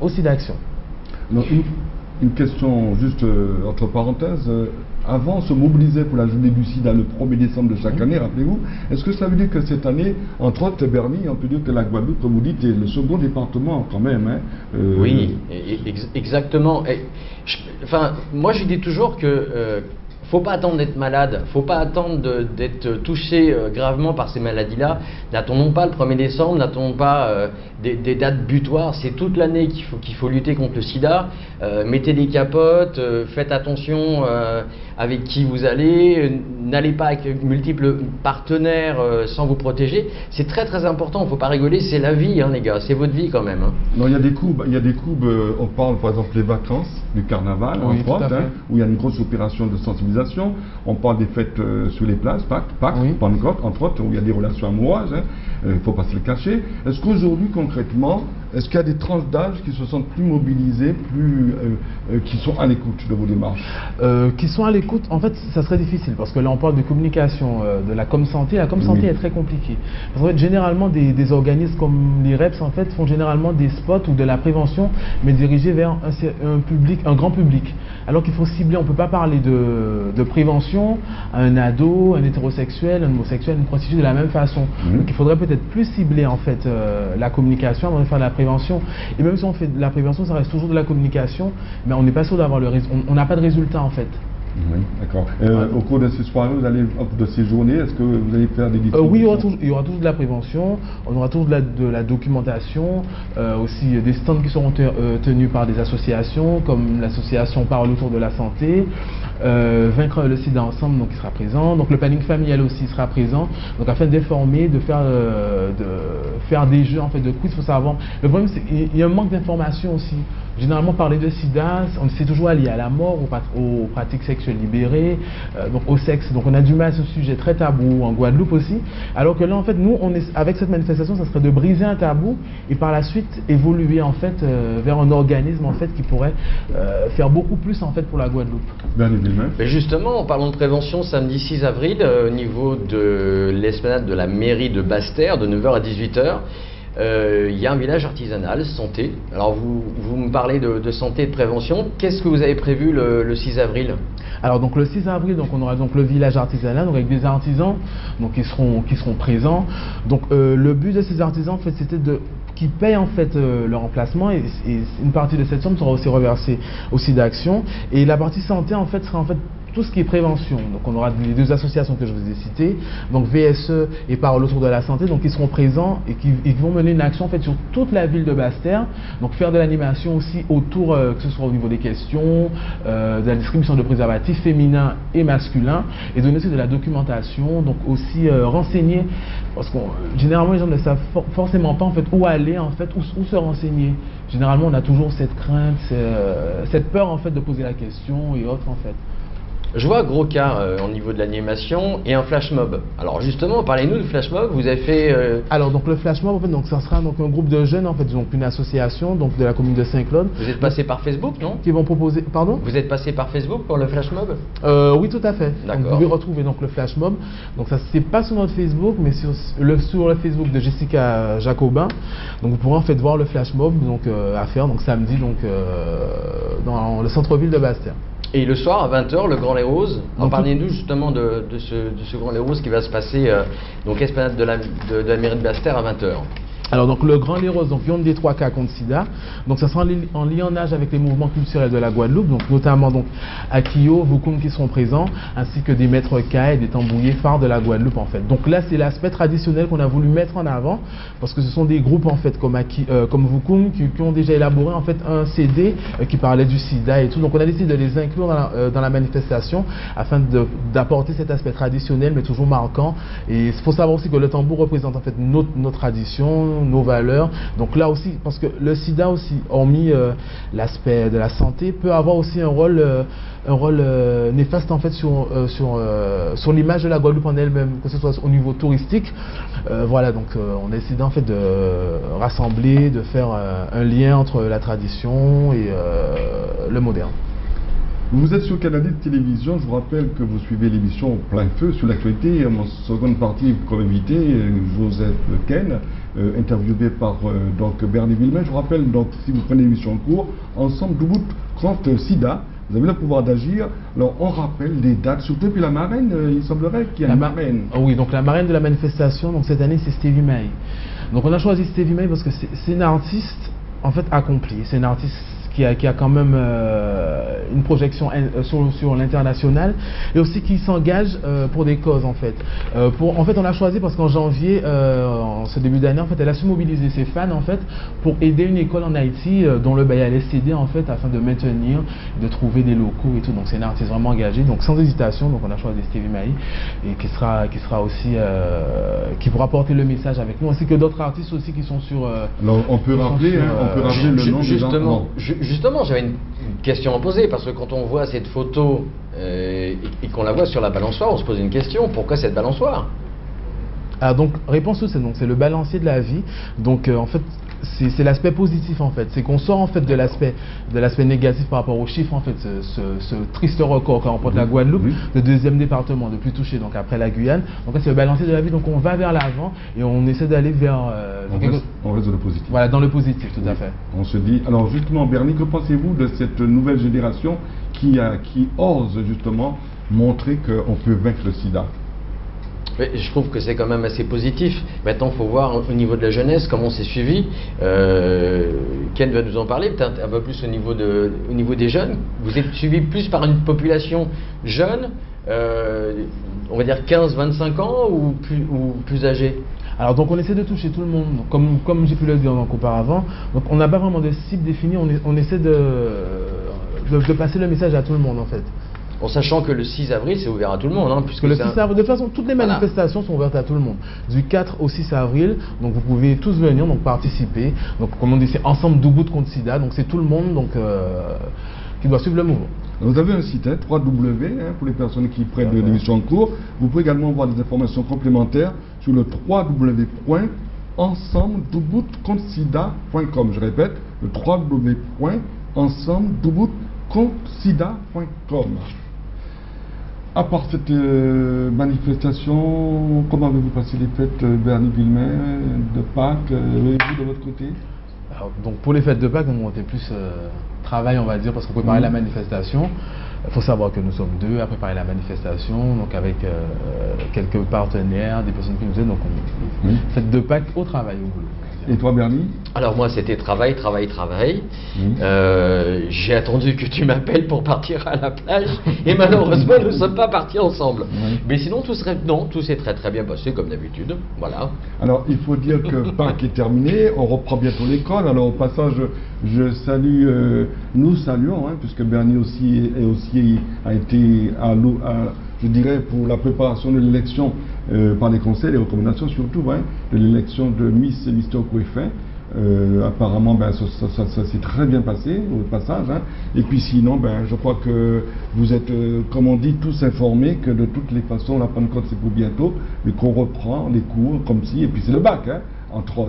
au SIDAction. Donc, une question juste entre parenthèses. Avant, on se mobilisait pour la journée du sida le 1er décembre de chaque année, rappelez-vous. Est-ce que ça veut dire que cette année, entre autres, Bernie, on peut dire que la Guadeloupe, comme vous dites, est le second département quand même, hein, Oui, exactement. Enfin, moi je dis toujours que faut pas attendre d'être malade, faut pas attendre d'être touché gravement par ces maladies-là. N'attendons pas le 1er décembre, n'attendons pas des dates butoirs. C'est toute l'année qu'il faut lutter contre le sida. Mettez des capotes, faites attention avec qui vous allez, n'allez pas avec multiples partenaires sans vous protéger. C'est très très important, il ne faut pas rigoler, c'est la vie hein, les gars, c'est votre vie quand même. Hein. Non, il y a des coups, on parle par exemple des vacances, du carnaval, oui, entre autres, hein, où il y a une grosse opération de sensibilisation. On parle des fêtes sur les places, Pâques, oui. Pentecôte, entre autres, où il y a des relations amoureuses, il ne faut pas se le cacher. Est-ce qu'aujourd'hui, concrètement, est-ce qu'il y a des tranches d'âge qui se sentent plus mobilisées, qui sont à l'écoute de vos démarches? Qui sont à l'écoute, en fait, ça serait difficile, parce que là, on parle de communication, de la com-santé. La com-santé est très compliquée. Parce qu'en fait, généralement, des organismes comme les REPS, en fait, font généralement des spots ou de la prévention, mais dirigés vers un public, un grand public. Alors qu'il faut cibler, on ne peut pas parler de prévention à un ado, un hétérosexuel, un homosexuel, une prostituée de la même façon. Donc il faudrait peut-être plus cibler en fait la communication avant de faire de la prévention. Et même si on fait de la prévention, ça reste toujours de la communication, mais on n'est pas sûr d'avoir le résultat. On n'a pas de résultat en fait. Oui, d'accord. Au cours de ces soirées, de ces journées, est-ce que vous allez faire des distributions? Oui, il y aura toujours de la prévention, on aura toujours de la documentation, aussi des stands qui seront tenus par des associations, comme l'association Parole autour de la santé, Vaincre le sida ensemble, donc il sera présent, donc le planning familial aussi sera présent, donc afin d'informer, de faire des jeux en fait de quiz, il faut savoir. Le problème c'est qu'il y a un manque d'informations aussi. Généralement parler de sida, c'est toujours lié à la mort, aux pratiques sexuelles libérées, donc au sexe. Donc on a du mal à ce sujet très tabou en Guadeloupe aussi. Alors que là en fait nous avec cette manifestation, ça serait de briser un tabou et par la suite évoluer en fait vers un organisme en fait qui pourrait faire beaucoup plus en fait pour la Guadeloupe. Mais justement, en parlant de prévention, samedi 6 avril, au niveau de l'esplanade de la mairie de Basse-Terre, de 9h à 18h, il y a un village artisanal, santé. Alors vous me parlez de santé et de prévention. Qu'est-ce que vous avez prévu le 6 avril? Alors donc le 6 avril, donc on aura donc le village artisanal, donc avec des artisans donc qui seront présents. Donc le but de ces artisans en fait c'était qu'ils payent en fait leur emplacement et une partie de cette somme sera aussi reversée au SIDA Action. Et la partie santé en fait sera en fait tout ce qui est prévention. Donc on aura les deux associations que je vous ai citées, donc VSE et Parole autour de la santé, donc ils seront présents et qui vont mener une action en fait sur toute la ville de Basse-Terre, donc faire de l'animation aussi autour, que ce soit au niveau des questions, de la distribution de préservatifs féminins et masculins, et donner aussi de la documentation, donc aussi renseigner, parce que généralement les gens ne savent forcément pas en fait où aller, en fait, où se renseigner. Généralement on a toujours cette crainte, cette peur en fait de poser la question et autres en fait. Je vois gros cas au niveau de l'animation et un flash mob. Alors justement, parlez-nous du flash mob. Vous avez fait. Alors donc le flash mob, en fait, donc ça sera donc un groupe de jeunes en fait, donc une association donc de la commune de Saint-Claude. Vous êtes passé par Facebook, non? Qui vont proposer. Pardon? Vous êtes passé par Facebook pour le flash mob? Oui, tout à fait. Donc, vous pouvez retrouver donc le flash mob. Donc ça c'est pas sur notre Facebook, mais sur le Facebook de Jessica Jacobin. Donc vous pourrez en fait voir le flash mob donc à faire donc samedi donc dans le centre-ville de Basse-Terre. Et le soir à 20h, le Grand Les Roses. Parlez-nous justement de ce Grand Les Roses qui va se passer donc esplanade de la mairie de Basse-Terre à 20h. Alors donc le Grand Les Roses, donc vient des 3 cas contre SIDA, donc ça sera en lionnage avec les mouvements culturels de la Guadeloupe, donc notamment donc Akio, Voukoum qui seront présents, ainsi que des maîtres K et des tambouillés phares de la Guadeloupe en fait. Donc là c'est l'aspect traditionnel qu'on a voulu mettre en avant, parce que ce sont des groupes en fait comme Voukoum qui ont déjà élaboré en fait un CD qui parlait du SIDA et tout, donc on a décidé de les inclure dans la manifestation afin d'apporter cet aspect traditionnel mais toujours marquant. Et il faut savoir aussi que le tambour représente en fait nos traditions, nos valeurs. Donc là aussi, parce que le sida aussi, hormis l'aspect de la santé, peut avoir aussi un rôle néfaste en fait sur l'image de la Guadeloupe en elle-même, que ce soit au niveau touristique. Voilà, donc on a décidé en fait de rassembler, de faire un lien entre la tradition et le moderne. Vous êtes sur Canal Télévision, je vous rappelle que vous suivez l'émission Plein Feu sur l'actualité. En seconde partie, comme invité, Joseph Ken, interviewé par donc Bernie Villemain. Je vous rappelle, donc, si vous prenez l'émission en cours, ensemble, Doubout contre SIDA, vous avez le pouvoir d'agir. Alors, on rappelle les dates, surtout puis la marraine, il semblerait qu'il y a une marraine. Oui, donc la marraine de la manifestation, donc cette année, c'est Stevie May. Donc on a choisi Stevie May parce que c'est une artiste, en fait, accomplie. C'est une artiste qui a quand même une projection sur l'international et aussi qui s'engage pour des causes en fait. En fait on l'a choisi parce qu'en janvier, en ce début d'année, en fait, elle a su mobiliser ses fans en fait pour aider une école en Haïti dont le bail allait céder en fait afin de maintenir, de trouver des locaux et tout. Donc c'est une artiste vraiment engagée, donc sans hésitation. Donc on a choisi Stevie May et qui sera aussi qui pourra porter le message avec nous, ainsi que d'autres artistes aussi qui sont sur. Alors on peut rappeler le nom des gens. Justement, j'avais une question à poser, parce que quand on voit cette photo et qu'on la voit sur la balançoire, on se pose une question, pourquoi cette balançoire? Donc, réponse c'est le balancier de la vie. Donc, en fait, c'est l'aspect positif en fait, c'est qu'on sort en fait de l'aspect négatif par rapport aux chiffres en fait, ce triste record quand on remporte la Guadeloupe, le deuxième département le plus touché donc après la Guyane. Donc là c'est le balancier de la vie, donc on va vers l'avant et on essaie d'aller vers on reste dans le positif. Voilà, dans le positif, tout à fait. On se dit, alors justement Bernie, que pensez-vous de cette nouvelle génération qui ose justement montrer qu'on peut vaincre le sida? Je trouve que c'est quand même assez positif. Maintenant, il faut voir au niveau de la jeunesse comment c'est suivi. Ken va nous en parler, peut-être un peu plus au niveau des jeunes. Vous êtes suivi plus par une population jeune, on va dire 15-25 ans ou plus âgée? Alors donc on essaie de toucher tout le monde, comme j'ai pu le dire donc auparavant. Donc on n'a pas vraiment de cible définie, on essaie de passer le message à tout le monde en fait. En sachant que le 6 avril, c'est ouvert à tout le monde. Hein, puisque le 6 avril, de toute façon, toutes les manifestations sont ouvertes à tout le monde. Du 4 au 6 avril, donc vous pouvez tous venir, donc participer. Donc comme on dit, c'est Ensemble debout contre SIDA, donc c'est tout le monde donc, qui doit suivre le mouvement. Vous avez un site, www, pour les personnes qui prennent de l'émission en cours. Vous pouvez également voir des informations complémentaires sur le www.ensembledeboutcontresida.com. Je répète, le www.ensembledeboutcontresida.com. À part cette manifestation, comment avez-vous passé les fêtes, Bernie Villemin, de Pâques, vous de votre côté? Alors, donc pour les fêtes de Pâques, on était plus travail, on va dire, parce qu'on préparait la manifestation. Il faut savoir que nous sommes deux à préparer la manifestation, donc avec quelques partenaires, des personnes qui nous aident. Donc fête de Pâques au travail, au boulot. Et toi, Bernie? Alors moi, c'était travail. J'ai attendu que tu m'appelles pour partir à la plage et malheureusement, nous ne sommes pas partis ensemble. Mais sinon, tout s'est très bien passé comme d'habitude. Voilà. Alors, il faut dire que Pâques est terminé, on reprend bientôt l'école. Alors, au passage, je salue, nous saluons, puisque Bernie aussi a été je dirais, pour la préparation de l'élection par les conseils, les recommandations surtout, de l'élection de Miss et Mister Kouefin. Apparemment, ça s'est très bien passé au passage. Et puis sinon, je crois que vous êtes, comme on dit, tous informés que de toutes les façons, la Pentecôte c'est pour bientôt, mais qu'on reprend les cours comme si, et puis c'est le bac, en trois,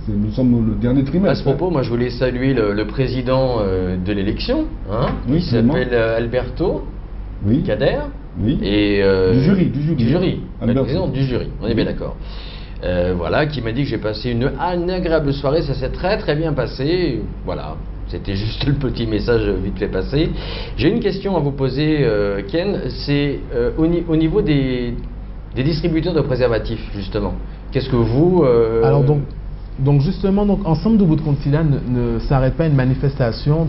nous sommes le dernier trimestre. À ce propos, moi je voulais saluer le président de l'élection, qui s'appelle Alberto Kader. Oui. Et du jury. Le président du jury, on est bien d'accord. Voilà, qui m'a dit que j'ai passé une agréable soirée, ça s'est très bien passé. Voilà, c'était juste le petit message vite fait passer. J'ai une question à vous poser, Ken, c'est au niveau des distributeurs de préservatifs, justement. Qu'est-ce que vous... Alors donc justement, Ensemble debout contre SIDA ne s'arrête pas à une manifestation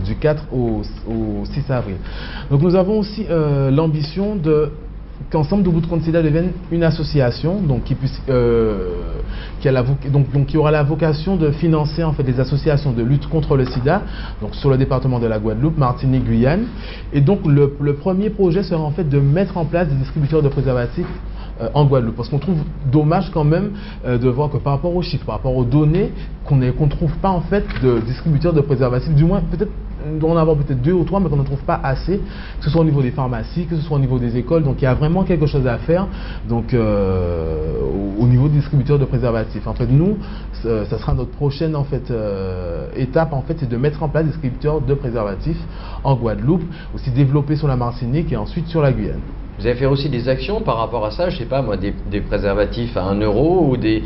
du 4 au 6 avril. Donc nous avons aussi l'ambition qu'Ensemble debout contre SIDA devienne une association qui aura la vocation de financer en fait des associations de lutte contre le sida sur le département de la Guadeloupe, Martinique, Guyane. Et donc le premier projet sera en fait de mettre en place des distributeurs de préservatifs en Guadeloupe, parce qu'on trouve dommage quand même de voir que par rapport aux chiffres, par rapport aux données, qu'on ne trouve pas en fait de distributeurs de préservatifs, du moins peut-être on doit en avoir peut-être 2 ou 3, mais qu'on ne trouve pas assez, que ce soit au niveau des pharmacies, que ce soit au niveau des écoles. Donc il y a vraiment quelque chose à faire au niveau des distributeurs de préservatifs. En fait, nous, ça sera notre prochaine étape, c'est de mettre en place des distributeurs de préservatifs en Guadeloupe, aussi développer sur la Martinique et ensuite sur la Guyane. Vous allez faire aussi des actions par rapport à ça, je sais pas moi, des préservatifs à 1 euro ou des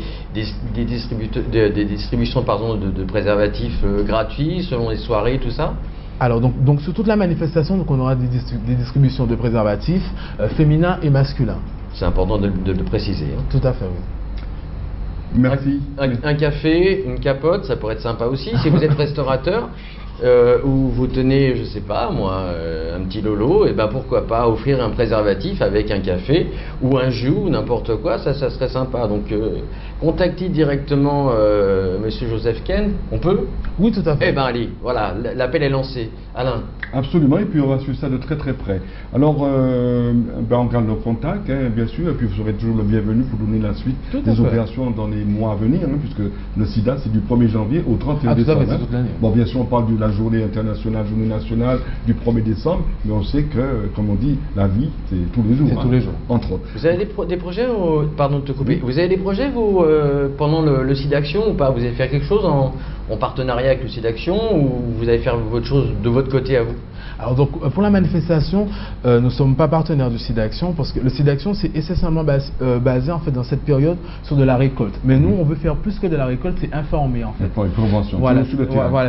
distributions de préservatifs gratuits selon les soirées, tout ça? Alors donc sur toute la manifestation, on aura des distributions de préservatifs féminins et masculins. C'est important de le préciser. Tout à fait, oui. Merci. Un café, une capote, ça pourrait être sympa aussi. Si vous êtes restaurateur, ou vous tenez, je sais pas moi, un petit lolo, et pourquoi pas offrir un préservatif avec un café ou un jus ou n'importe quoi, ça serait sympa. Donc contactez directement Monsieur Joseph Ken, on peut? Oui, tout à fait. Allez, voilà, l'appel est lancé. Alain? Absolument, et puis on va suivre ça de très près. Alors, on garde nos contacts, bien sûr, et puis vous serez toujours le bienvenu pour donner la suite des opérations dans les mois à venir, puisque le sida, c'est du 1er janvier au 31 décembre. C'est toute l'année. Bon, bien sûr, on parle de la journée internationale, journée nationale, du 1er décembre, mais on sait que, comme on dit, la vie, c'est tous les jours. C'est tous les jours. Entre autres. Vous avez des projets, pardon de te couper, vous avez des projets, vous, pendant le SIDAction ou pas? Vous allez faire quelque chose en partenariat avec le SIDAction ou vous allez faire votre chose de votre côté à vous? Alors donc pour la manifestation, nous ne sommes pas partenaires du SIDAction parce que le SIDAction c'est essentiellement basé en fait dans cette période sur de la récolte. Mais nous on veut faire plus que de la récolte, c'est informer en fait. Pour la prévention. Voilà,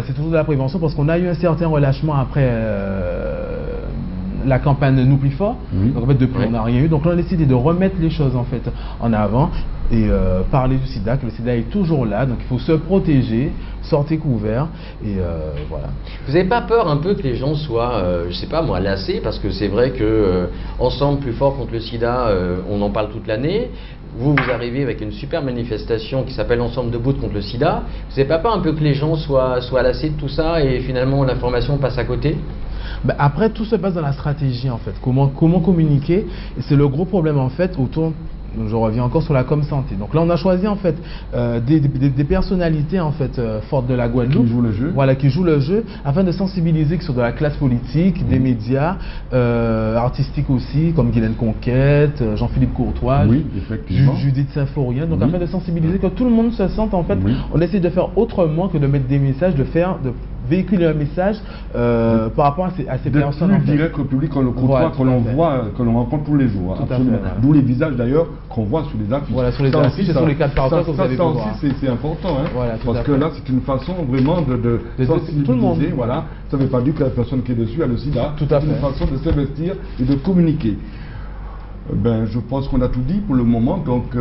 c'est toujours de la prévention parce qu'on a eu un certain relâchement après la campagne Nous Plus Fort. Donc en fait depuis on n'a rien eu. Donc là on a décidé de remettre les choses en fait en avant et parler du sida, que le sida est toujours là, donc il faut se protéger, sortir couvert et voilà. Vous n'avez pas peur un peu que les gens soient, je sais pas moi, lassés, parce que c'est vrai que ensemble plus fort contre le sida, on en parle toute l'année. Vous arrivez avec une super manifestation qui s'appelle Ensemble debout contre le sida. Vous n'avez pas peur un peu que les gens soient lassés de tout ça et finalement l'information passe à côté? Après, tout se passe dans la stratégie en fait. Comment communiquer, et c'est le gros problème en fait autour. Je reviens encore sur la com santé. Donc là, on a choisi en fait des personnalités en fait fortes de la Guadeloupe, qui jouent le jeu. Voilà, qui jouent le jeu, afin de sensibiliser sur de la classe politique, des médias, artistiques aussi, comme Guylaine Conquête, Jean-Philippe Courtois, Judith Symphorien. Donc afin de sensibiliser, que tout le monde se sente en fait. On essaie de faire autrement que de mettre des messages, de véhiculer un message par rapport à ces personnes. Plus direct au public, qu'on le côtoie, que l'on voit, que l'on rencontre tous les jours. Absolument. D'où les visages d'ailleurs qu'on voit sur les affiches. Voilà, sur les affiches et sur les 4 paroles que vous avez pu voir. Ça aussi, c'est important, hein, voilà, parce que là, c'est une façon vraiment de sensibiliser. Tout le monde. Voilà. Ça ne veut pas dire que la personne qui est dessus a le sida. C'est une façon de s'investir et de communiquer. Je pense qu'on a tout dit pour le moment, donc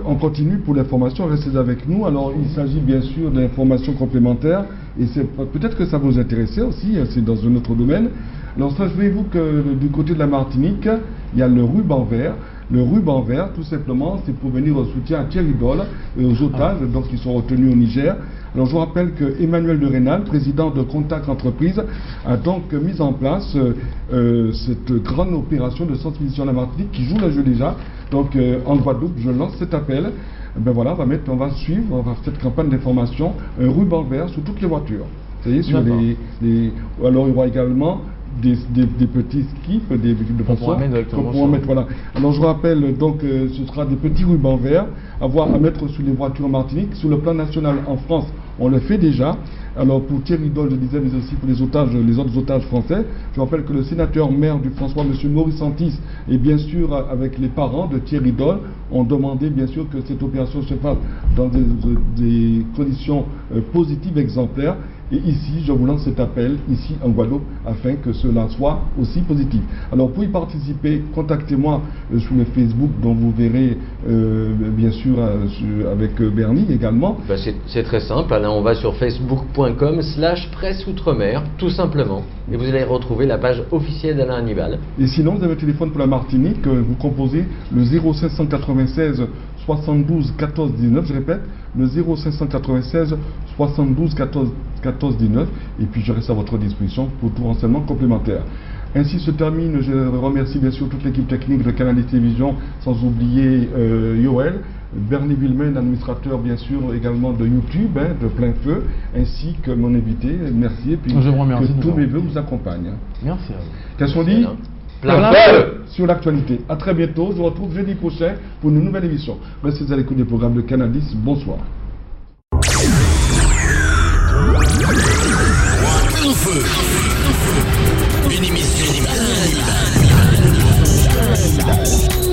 on continue pour l'information, restez avec nous. Alors il s'agit bien sûr d'informations complémentaires et peut-être que ça vous intéressait aussi, c'est dans un autre domaine. Alors sachez-vous que du côté de la Martinique, il y a le ruban vert. Le ruban vert, tout simplement, c'est pour venir au soutien à Thierry Doll et aux otages donc, qui sont retenus au Niger. Alors je vous rappelle que Emmanuel de Rénal, président de Contact Entreprise, a donc mis en place cette grande opération de sensibilisation à la Martinique qui joue le jeu déjà. Donc en Guadeloupe, je lance cet appel. Voilà, on va suivre cette campagne d'information, un ruban vert sur toutes les voitures. Vous voyez, sur alors il y aura également des petits skips, de façon qu'on pourra mettre, voilà. Alors je vous rappelle donc ce sera des petits rubans verts à mettre sur les voitures en Martinique. Sur le plan national en France, on le fait déjà. Alors pour Thierry Doll, je disais, mais aussi pour les autres otages français, je rappelle que le sénateur maire du François, M. Maurice Santis, et bien sûr avec les parents de Thierry Doll, ont demandé bien sûr que cette opération se fasse dans des conditions positives exemplaires. Et ici, je vous lance cet appel, ici en Guadeloupe, afin que cela soit aussi positif. Alors pour y participer, contactez-moi sur le Facebook, dont vous verrez bien sûr avec Bernie également. C'est très simple, là on va sur facebook.com/presse outremer, tout simplement. Et vous allez retrouver la page officielle d'Alain Hannibal. Et sinon, vous avez un téléphone pour la Martinique, vous composez le 0596 72 14 19, je répète, le 0596 72 14 19, et puis je reste à votre disposition pour tout renseignement complémentaire. Ainsi se termine, je remercie bien sûr toute l'équipe technique de Canal Télévision, sans oublier Yoel, Bernie Villemin, administrateur bien sûr également de YouTube, de Plein Feu, ainsi que mon invité, merci, et puis que tous mes vœux vous accompagnent. Merci à vous. Qu'est-ce qu'on dit ? Plein Feu sur l'actualité. A très bientôt, je vous retrouve jeudi prochain pour une nouvelle émission. Restez à l'écoute des programmes de Canal 10, bonsoir. Plein Feu, une émission d'Alain Hannibal.